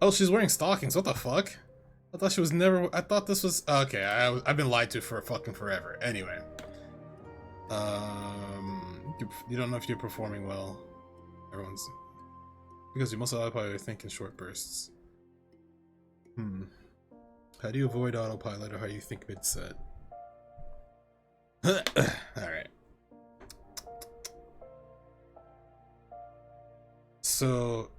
Oh, she's wearing stockings. What the fuck? I thought she was never. I thought this was okay. I've been lied to for fucking forever. Anyway, you don't know if you're performing well. Everyone's because you must autopilot think in short bursts. Hmm. How do you avoid autopilot, or how do you think mid set? All right. So.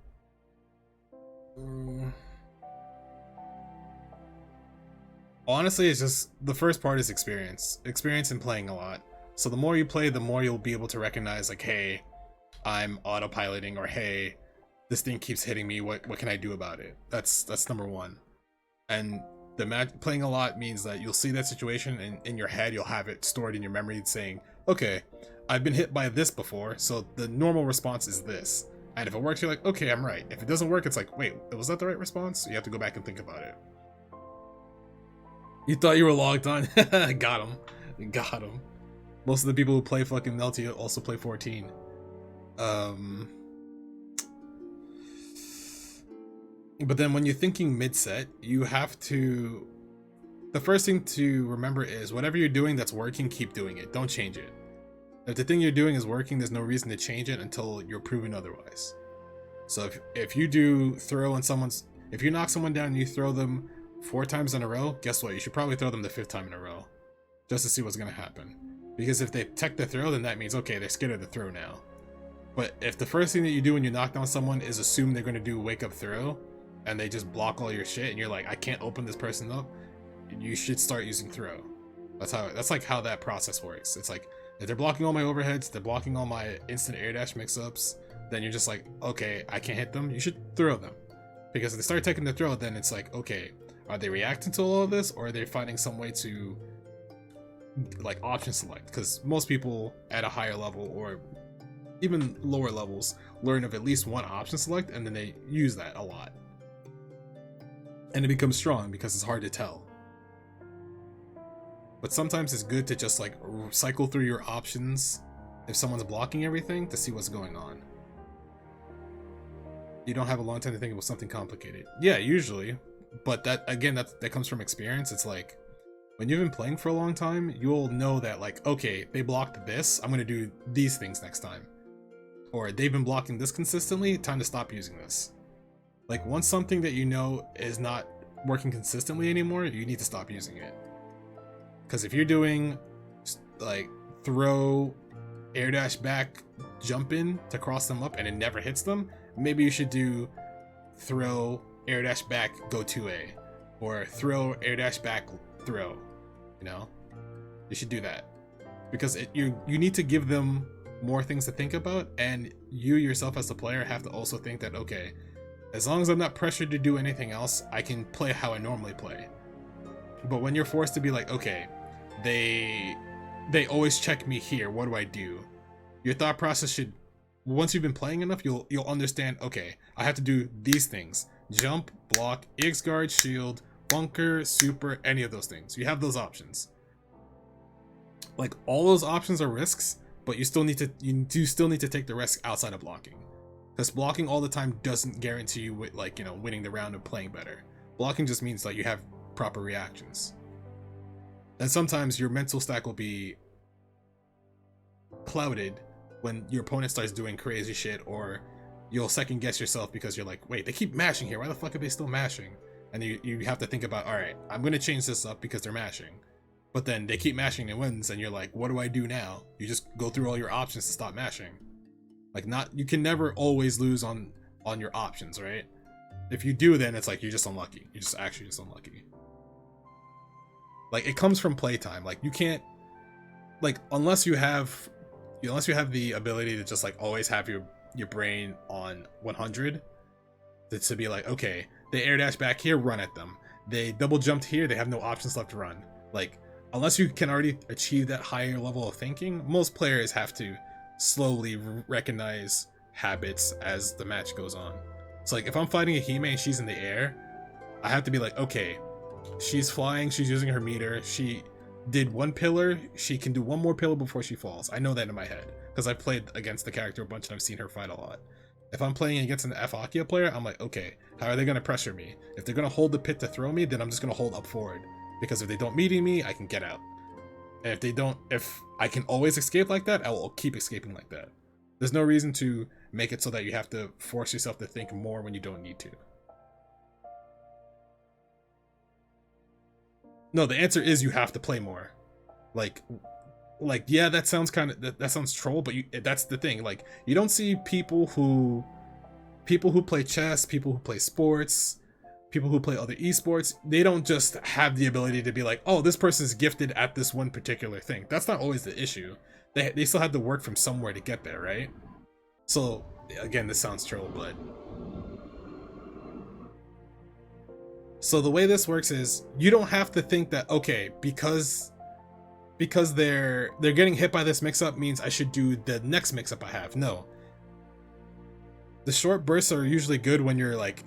Honestly, it's just the first part is experience in playing a lot. So the more you play, the more you'll be able to recognize, like, hey, I'm autopiloting, or hey, this thing keeps hitting me. What can I do about it? That's number one. And playing a lot means that you'll see that situation, and in your head you'll have it stored in your memory, saying, okay, I've been hit by this before, so the normal response is this. And if it works, you're like, okay, I'm right. If it doesn't work, it's like, wait, was that the right response? So you have to go back and think about it. You thought you were logged on? Got him. Got him. Most of the people who play fucking Melty also play 14. But then when you're thinking mid-set, you have to... The first thing to remember is whatever you're doing that's working, keep doing it. Don't change it. If the thing you're doing is working, there's no reason to change it until you're proven otherwise. So if you do throw and someone's... If you knock someone down and you throw them 4 times in a row, guess what? You should probably throw them the 5th time in a row. Just to see what's going to happen. Because if they tech the throw, then that means, okay, they're scared of the throw now. But if the first thing that you do when you knock down someone is assume they're going to do wake up throw, and they just block all your shit, and you're like, I can't open this person up, you should start using throw. That's like how that process works. It's like, if they're blocking all my overheads, they're blocking all my instant air dash mix-ups, then you're just like, okay, I can't hit them, you should throw them. Because if they start taking the throw, then it's like, okay, are they reacting to all of this, or are they finding some way to like option select? Because most people at a higher level or even lower levels learn of at least one option select, and then they use that a lot, and it becomes strong because it's hard to tell. But sometimes it's good to just like cycle through your options if someone's blocking everything to see what's going on. You don't have a long time to think about something complicated. Yeah, usually. But that, again, that comes from experience. It's like, when you've been playing for a long time, you'll know that, like, okay, they blocked this, I'm going to do these things next time. Or they've been blocking this consistently, time to stop using this. Like, once something that you know is not working consistently anymore, you need to stop using it. Because if you're doing, like, throw, air dash back, jump in to cross them up and it never hits them, maybe you should do throw, air dash back, go 2A. Or throw, air dash back, throw. You know? You should do that. Because you need to give them more things to think about, and you yourself as the player have to also think that, okay, as long as I'm not pressured to do anything else, I can play how I normally play. But when you're forced to be like, okay, they always check me here, what do I do? Your thought process should, once you've been playing enough, you'll understand, okay, I have to do these things. Jump, block, EX guard, shield, bunker, super, any of those things. You have those options. Like, all those options are risks, but you do still need to take the risk outside of blocking. Because blocking all the time doesn't guarantee you, like, you know, winning the round and playing better. Blocking just means that you have proper reactions. And sometimes your mental stack will be clouded when your opponent starts doing crazy shit, or you'll second guess yourself because you're like, wait, they keep mashing here, why the fuck are they still mashing? And you have to think about, alright, I'm gonna change this up because they're mashing. But then they keep mashing and wins, and you're like, what do I do now? You just go through all your options to stop mashing. Like, you can never always lose on your options, right? If you do, then it's like you're just unlucky. You're just actually just unlucky. Like, it comes from playtime. Like, you can't, like, unless you have the ability to just like always have your brain on 100, to be like, okay, they air dash back here, run at them. They double jumped here, they have no options left to run. Like, unless you can already achieve that higher level of thinking, most players have to slowly recognize habits as the match goes on. So like, if I'm fighting a Hime and she's in the air, I have to be like, okay, she's flying, she's using her meter, she did one pillar, she can do one more pillar before she falls. I know that in my head because I've played against the character a bunch and I've seen her fight a lot. If I'm playing against an F-Akia player, I'm like, okay, how are they going to pressure me? If they're going to hold the pit to throw me, then I'm just going to hold up forward. Because if they don't meet me, I can get out. And if they don't, if I can always escape like that, I will keep escaping like that. There's no reason to make it so that you have to force yourself to think more when you don't need to. No, the answer is you have to play more. Like yeah, that sounds kind of that sounds troll, but that's the thing. Like, you don't see people who play chess, people who play sports, people who play other esports, they don't just have the ability to be like, oh, this person's gifted at this one particular thing. That's not always the issue. They still have to work from somewhere to get there, right? So again, this sounds troll, but so the way this works is you don't have to think that, okay, because they're getting hit by this mix-up means I should do the next mix-up I have. No. The short bursts are usually good when you're like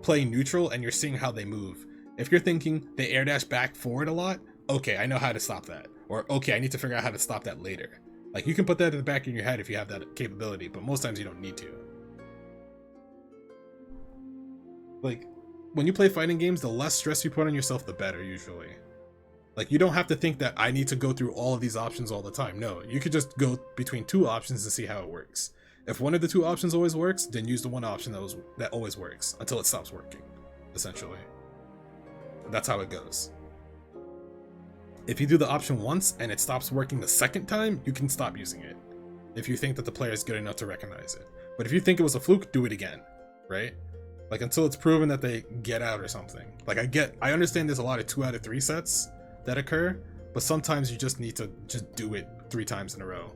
playing neutral and you're seeing how they move. If you're thinking they air dash back forward a lot, okay, I know how to stop that. Or okay, I need to figure out how to stop that later. Like, you can put that in the back of your head if you have that capability, but most times you don't need to. Like, when you play fighting games, the less stress you put on yourself, the better usually. Like, you don't have to think that I need to go through all of these options all the time. No, you could just go between two options and see how it works. If one of the two options always works, then use the one option that always works until it stops working, essentially. That's how it goes. If you do the option once and it stops working the second time, you can stop using it, if you think that the player is good enough to recognize it. But if you think it was a fluke, do it again, right? Like, until it's proven that they get out or something. Like, I understand there's a lot of 2 out of 3 sets that occur, but sometimes you just need to just do it 3 times in a row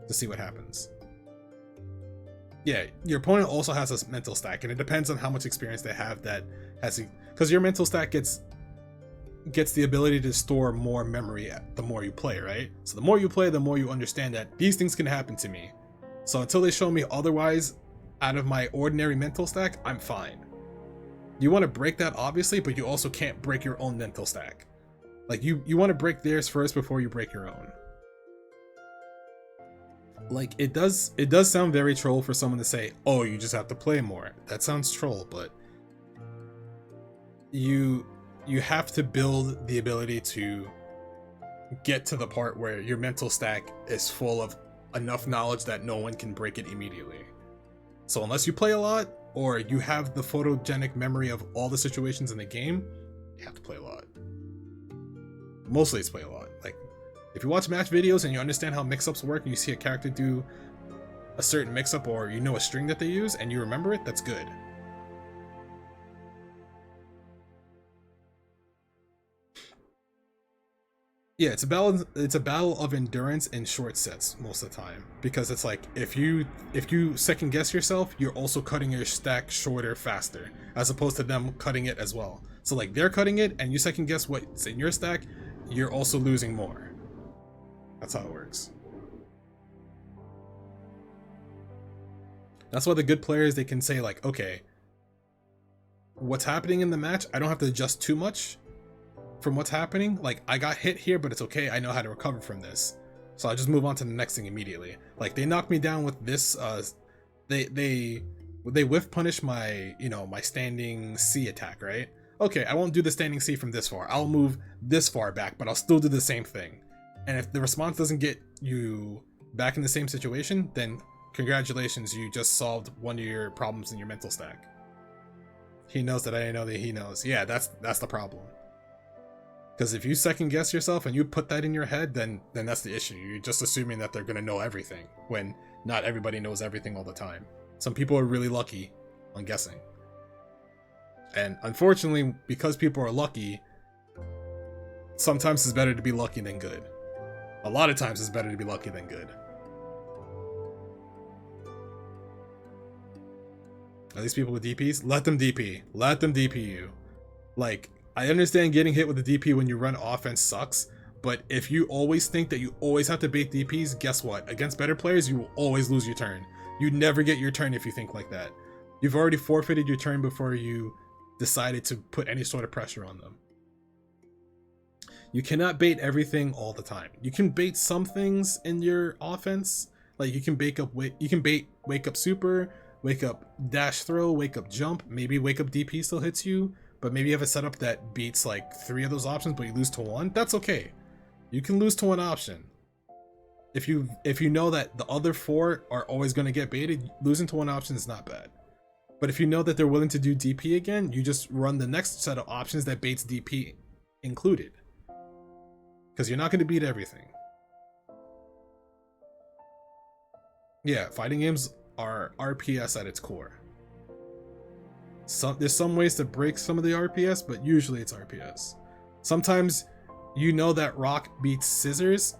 to see what happens. Yeah, your opponent also has a mental stack, and it depends on how much experience they have that has, because your mental stack gets the ability to store more memory the more you play, right? So the more you play, the more you understand that these things can happen to me. So until they show me otherwise out of my ordinary mental stack, I'm fine. You want to break that, obviously, but you also can't break your own mental stack. Like, you want to break theirs first before you break your own. Like, it does sound very troll for someone to say, oh, you just have to play more. That sounds troll, but you have to build the ability to get to the part where your mental stack is full of enough knowledge that no one can break it immediately. So unless you play a lot, or you have the photogenic memory of all the situations in the game, you have to play a lot. Mostly it's play a lot. Like, if you watch match videos and you understand how mix-ups work and you see a character do a certain mix-up, or you know a string that they use and you remember it, that's good. Yeah, it's a battle of endurance in short sets most of the time, because it's like, if you second guess yourself, you're also cutting your stack shorter faster, as opposed to them cutting it as well. So like, they're cutting it and you second guess what's in your stack, you're also losing more. That's how it works. That's why the good players, they can say like, okay, what's happening in the match, I don't have to adjust too much from what's happening. Like, I got hit here, but it's okay, I know how to recover from this, so I'll just move on to the next thing immediately. Like, they knocked me down with this, they whiff punish my, my standing C attack, right? Okay, I won't do the standing C from this far, I'll move this far back, but I'll still do the same thing. And if the response doesn't get you back in the same situation, then congratulations, you just solved one of your problems in your mental stack. He knows that I didn't know that he knows. Yeah, that's the problem. Because if you second guess yourself and you put that in your head, then that's the issue. You're just assuming that they're gonna know everything, when not everybody knows everything all the time. Some people are really lucky on guessing. And unfortunately, because people are lucky, sometimes it's better to be lucky than good. A lot of times it's better to be lucky than good. Are these people with DPs? Let them DP. Let them DP you. Like, I understand getting hit with the DP when you run offense sucks, but if you always think that you always have to bait DPs, guess what? Against better players, you will always lose your turn. You never get your turn if you think like that. You've already forfeited your turn before you decided to put any sort of pressure on them. You cannot bait everything all the time. You can bait some things in your offense, like you can bait wake up super, wake up dash throw, wake up jump, maybe wake up DP still hits you, but maybe you have a setup that beats like 3 of those options, but you lose to 1. That's okay. You can lose to 1 option. If you know that the other 4 are always going to get baited, losing to 1 option is not bad. But if you know that they're willing to do DP again, you just run the next set of options that baits DP included. Because you're not going to beat everything. Yeah, fighting games are RPS at its core. There's some ways to break some of the RPS, but usually it's RPS. Sometimes you know that rock beats scissors.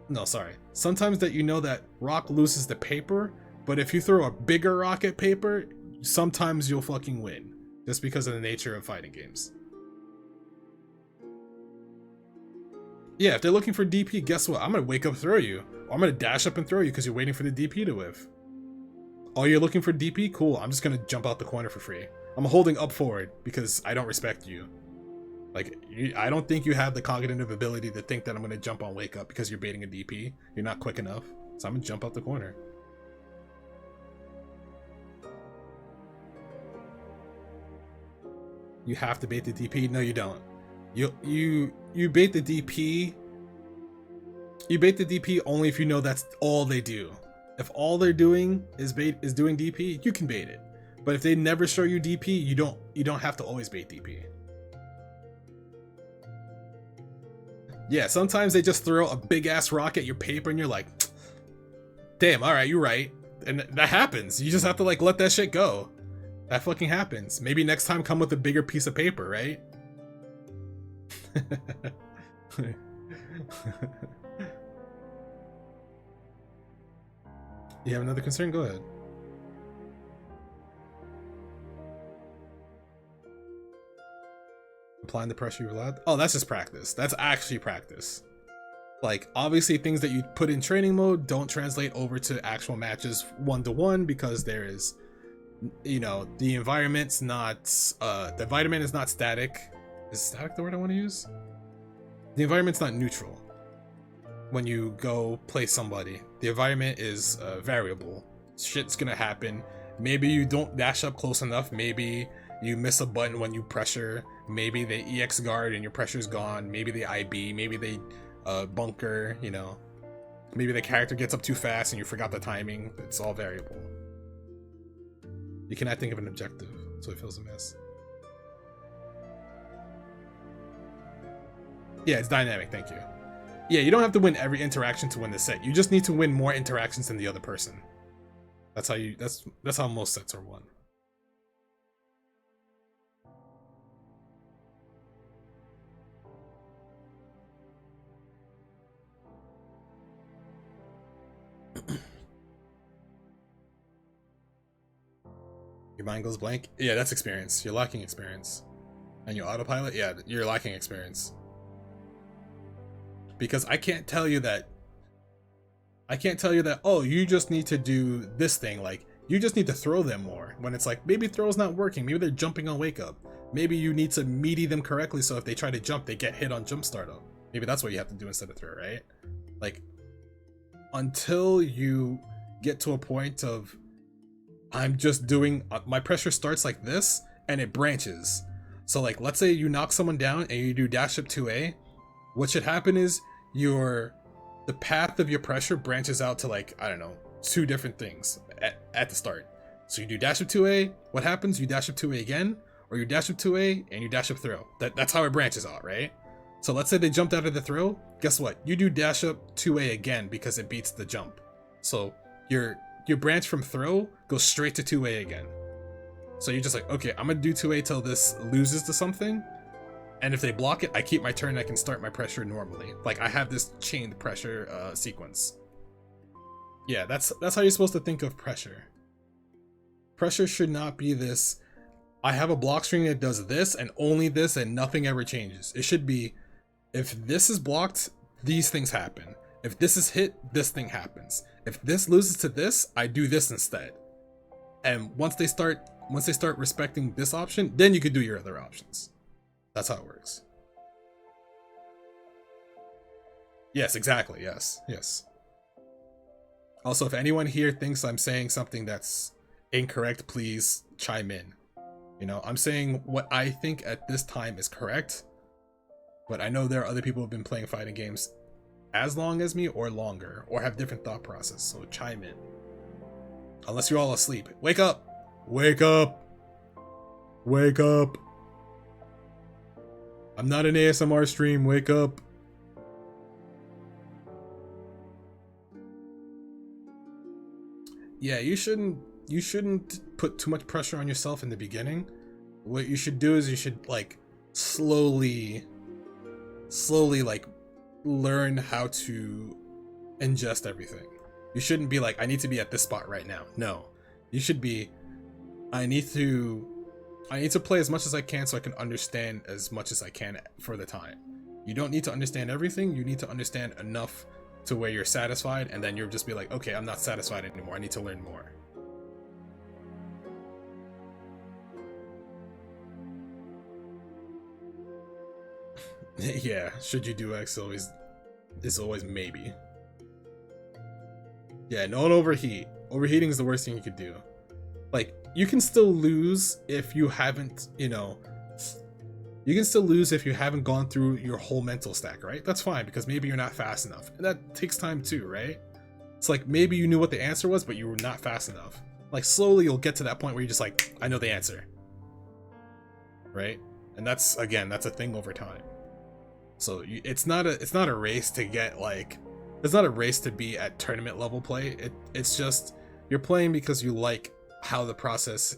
No, sorry. Sometimes that you know that rock loses the paper, but if you throw a bigger rock at paper, sometimes you'll fucking win. Just because of the nature of fighting games. Yeah, if they're looking for DP, guess what? I'm gonna wake up throw you. Or I'm gonna dash up and throw you because you're waiting for the DP to whiff. Oh, you're looking for DP? Cool, I'm just gonna jump out the corner for free. I'm holding up forward because I don't respect you. Like, I don't think you have the cognitive ability to think that I'm gonna jump on wake up because you're baiting a DP. You're not quick enough. So I'm gonna jump out the corner. You have to bait the DP? No, you don't. You bait the DP. You bait the DP only if you know that's all they do. If all they're doing is doing DP, you can bait it. But if they never show you DP, you don't have to always bait DP. Yeah, sometimes they just throw a big ass rock at your paper and you're like, damn, alright, you're right. And that happens. You just have to like let that shit go. That fucking happens. Maybe next time come with a bigger piece of paper, right? You have another concern? Go ahead. Applying the pressure you're allowed? Oh, that's just practice. That's actually practice. Like, obviously things that you put in training mode don't translate over to actual matches 1-to-1 because there is, you know, the environment's not, the environment is not static. Is static the word I want to use? The environment's not neutral. When you go play somebody, the environment is variable. Shit's gonna happen. Maybe you don't dash up close enough. Maybe you miss a button when you pressure. Maybe they EX guard and your pressure's gone. Maybe they IB. Maybe they bunker, you know. Maybe the character gets up too fast and you forgot the timing. It's all variable. You cannot think of an objective, so it feels a mess. Yeah, it's dynamic, thank you. Yeah, you don't have to win every interaction to win the set. You just need to win more interactions than the other person. That's how most sets are won. Your mind goes blank? Yeah, that's experience. You're lacking experience. And you autopilot? Yeah, you're lacking experience. Because I can't tell you that, oh, you just need to do this thing. Like, you just need to throw them more. When it's like, maybe throw's not working. Maybe they're jumping on wake up. Maybe you need to meaty them correctly so if they try to jump, they get hit on jump startup. Maybe that's what you have to do instead of throw, right? Like, until you get to a point of, I'm just doing, my pressure starts like this and it branches. So like, let's say you knock someone down and you do dash up 2A. What should happen is the path of your pressure branches out to like, I don't know, 2 different things at the start. So you do dash up 2A, what happens? You dash up 2A again, or you dash up 2A and you dash up throw. That's how it branches out, right? So let's say they jumped out of the throw, guess what? You do dash up 2A again because it beats the jump. So your branch from throw goes straight to 2A again. So you're just like, okay, I'm gonna do 2A till this loses to something. And if they block it, I keep my turn, I can start my pressure normally. Like, I have this chained pressure sequence. Yeah, that's how you're supposed to think of pressure. Pressure should not be this, I have a block string that does this and only this and nothing ever changes. It should be, if this is blocked, these things happen. If this is hit, this thing happens. If this loses to this, I do this instead. And once they start respecting this option, then you could do your other options. That's how it works. Yes, exactly. Yes. Also, if anyone here thinks I'm saying something that's incorrect, please chime in. You know, I'm saying what I think at this time is correct, but I know there are other people who have been playing fighting games as long as me or longer, or have different thought process, so chime in. Unless you're all asleep. Wake up! Wake up! Wake up! I'm not an ASMR stream, wake up! Yeah, you shouldn't put too much pressure on yourself in the beginning. What you should do is you should like slowly like learn how to ingest everything. You shouldn't be like, I need to be at this spot right now. No. You should be, I need to play as much as I can so I can understand as much as I can for the time. You don't need to understand everything, you need to understand enough to where you're satisfied, and then you'll just be like, okay, I'm not satisfied anymore, I need to learn more. Yeah, should you do X is always maybe. Yeah, don't overheat. Overheating is the worst thing you could do. Like, you can still lose if you haven't, you know, you can still lose if you haven't gone through your whole mental stack, right? That's fine, because maybe you're not fast enough. And that takes time too, right? It's like, maybe you knew what the answer was, but you were not fast enough. Like, slowly you'll get to that point where you're just like, I know the answer. Right? And that's, again, that's a thing over time. So it's not a race to get like, it's not a race to be at tournament level play. It's just, you're playing because you like how the process,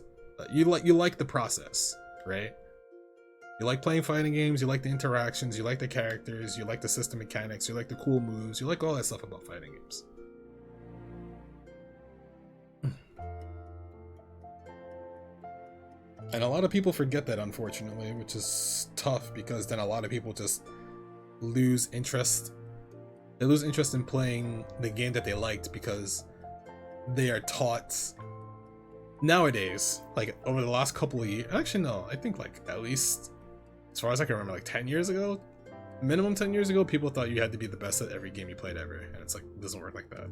you like the process, right? You like playing fighting games, you like the interactions, you like the characters, you like the system mechanics, you like the cool moves, you like all that stuff about fighting games. And a lot of people forget that, unfortunately, which is tough, because then a lot of people just lose interest. They lose interest in playing the game that they liked because they are taught nowadays, like over the last couple of years. Actually, no, I think like at least as far as I can remember, like 10 years ago, minimum 10 years ago, people thought you had to be the best at every game you played ever. And it's like, it doesn't work like that.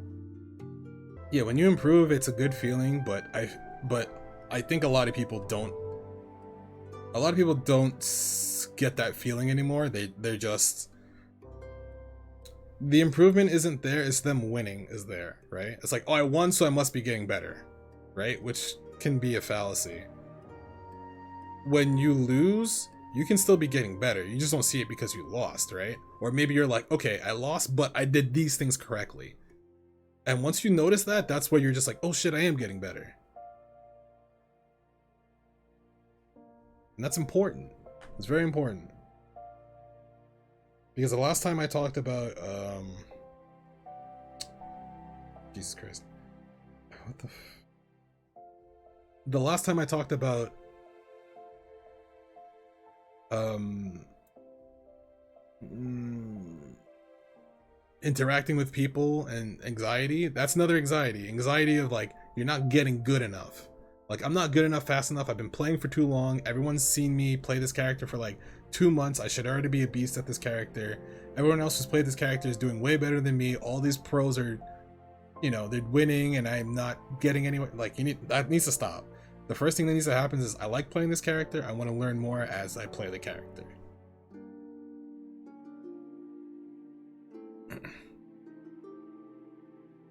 Yeah, when you improve, it's a good feeling, but I think a lot of people don't get that feeling anymore. They're just, the improvement isn't there, it's them winning is there, right? It's like, oh, I won, so I must be getting better, right? Which can be a fallacy. When you lose, you can still be getting better, you just don't see it because you lost, right? Or maybe you're like, okay, I lost, but I did these things correctly. And once you notice that, that's where you're just like, oh shit, I am getting better. And that's important. It's very important. Because the last time I talked about, Jesus Christ. What the the last time I talked about, interacting with people and anxiety, that's another anxiety of like, you're not getting good enough. Like, I'm not good enough fast enough, I've been playing for too long, everyone's seen me play this character for like 2 months, I should already be a beast at this character, everyone else who's played this character is doing way better than me, all these pros are, you know, they're winning and I'm not getting anywhere. Like, that needs to stop. The first thing that needs to happen is, I like playing this character, I want to learn more as I play the character.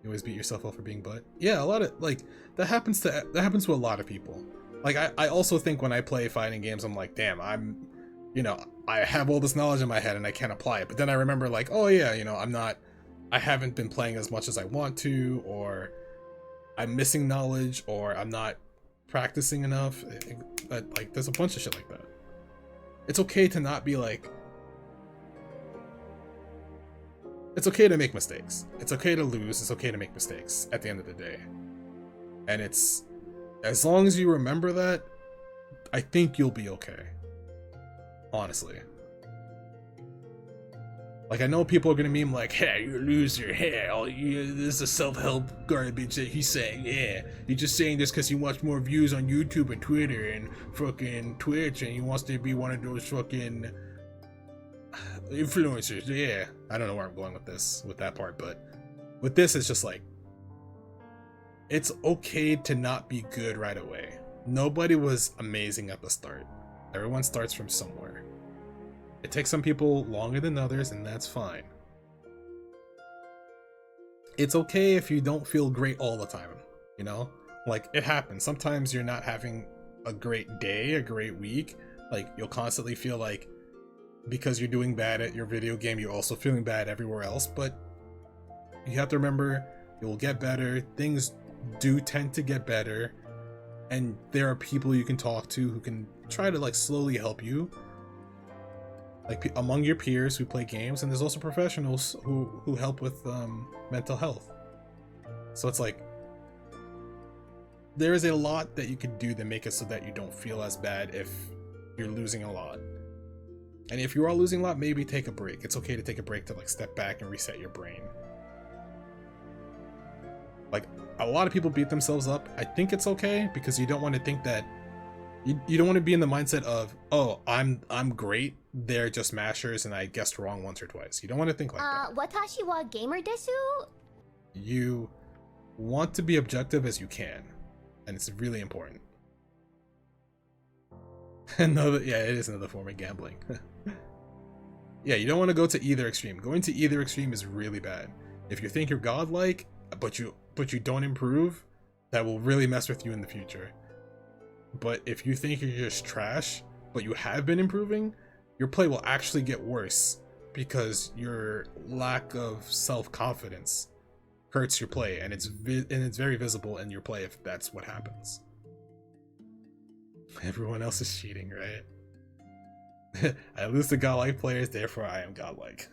You always beat yourself up for being butt. Yeah, a lot of, like, that happens to a lot of people. Like, I also think when I play fighting games, I'm like, damn, I'm, you know, I have all this knowledge in my head and I can't apply it. But then I remember like, oh yeah, you know, I haven't been playing as much as I want to, or I'm missing knowledge, or I'm not practicing enough. Like, there's a bunch of shit like that. It's okay to not be like, it's okay to make mistakes. It's okay to lose. It's okay to make mistakes at the end of the day. And it's, as long as you remember that, I think you'll be okay. Honestly. Like, I know people are gonna meme like, hey, you're a loser, hey, this is a self-help garbage that he's saying, yeah. You're just saying this because he wants more views on YouTube and Twitter and fucking Twitch, and he wants to be one of those fucking influencers, yeah. I don't know where I'm going with that part, but with this, it's just like, it's okay to not be good right away. Nobody was amazing at the start. Everyone starts from somewhere. It takes some people longer than others, and that's fine. It's okay if you don't feel great all the time, you know? Like, it happens. Sometimes you're not having a great day, a great week. Like, you'll constantly feel like because you're doing bad at your video game, you're also feeling bad everywhere else. But you have to remember, it will get better. Things do tend to get better. And there are people you can talk to who can try to, like, slowly help you. Like, among your peers who play games, and there's also professionals who help with mental health. So it's like, there is a lot that you can do to make it so that you don't feel as bad if you're losing a lot. And if you are losing a lot, maybe take a break. It's okay to take a break to, like, step back and reset your brain. Like, a lot of people beat themselves up. I think it's okay because you don't want to think that you don't want to be in the mindset of, oh, I'm great, they're just mashers and I guessed wrong once or twice. You don't want to think like that. Watashi wa gamer desu? You want to be objective as you can, and it's really important. Another, yeah, it is another form of gambling. Yeah, you don't want to go to either extreme. Going to either extreme is really bad. If you think you're godlike, but you don't improve, that will really mess with you in the future. But if you think you're just trash, but you have been improving, your play will actually get worse because your lack of self-confidence hurts your play, and it's very visible in your play if that's what happens. Everyone else is cheating, right? I lose to godlike players, therefore I am godlike.